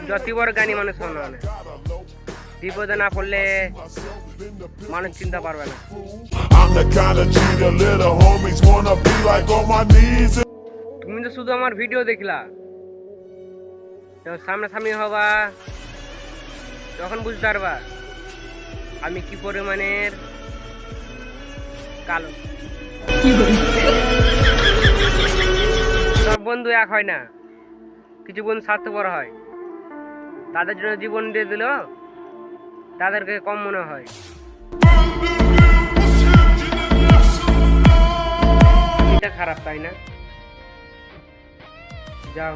যত বড় জ্ঞানী মানুষ হন না, বিপদে না পড়লে মানুষ চিন্তা পারবে না। তুমি তো শুধু আমার ভিডিও দেখলা, সামনাসামনি হবা তখন বুঝতে পারবা আমি কি পরিমাণের কালো। সব বন্ধু এক হয় না, কিছু বন্ধু স্বার্থপর হয়, তাদের জন্য জীবন দিয়ে দিল তাদেরকে কম মনে হয়। এটা খারাপ তাই না? যাও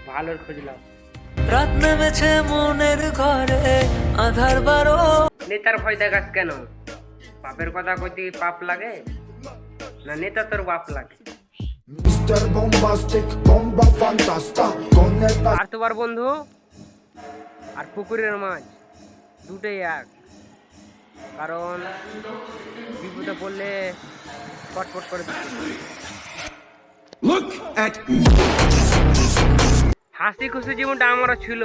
ভালোর খোঁজ লাও। রাত নেমেছে মনের ঘরে আধার বারো। নেতার ভয় দেখাস কেন? বাপের কথা কইতে পাপ লাগে না নেতা তোর বাপ লাগে? আর তোমার বন্ধু আর পুকুরের মাছ দুটোই এক, কারণ বিপদে পড়লে পটপট করে হাসি খুশি জীবনটা আমারও ছিল,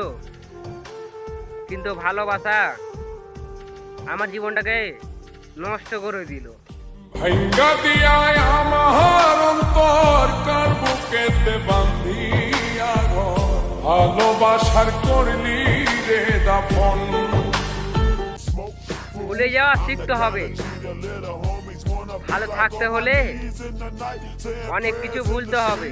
কিন্তু ভালোবাসা আমার জীবনটাকে নষ্ট করে দিল। ভালোবাসার করলি রে দাফন। ভুলে যাওয়া শিখতে হবে। ভালো থাকতে হলে অনেক কিছু ভুলতে হবে।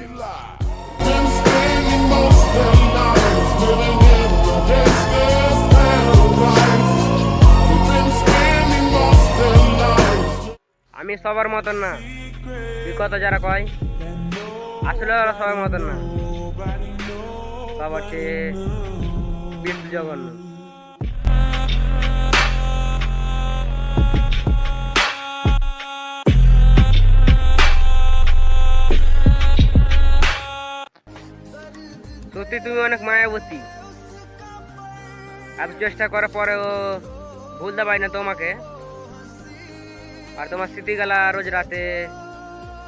আমি সবার মতন না, এই কথা যারা কয় আসলে ওরা সবার মতন না, সবার চেয়ে বেশি জঘন্য। সত্যি তুমি অনেক মায়াবতী, এত চেষ্টা করার পরেও ভুলতে পারি না তোমাকে, আর তোমার স্মৃতিগুলা রোজ রাতে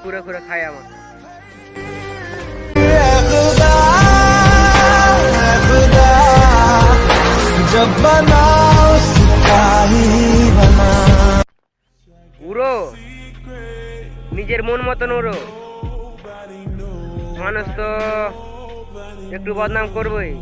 ঘুরে ঘুরে খায় আমার। উড়ো নিজের মন মতন উড়ো, মানুষ তো একটু বদনাম করবোই।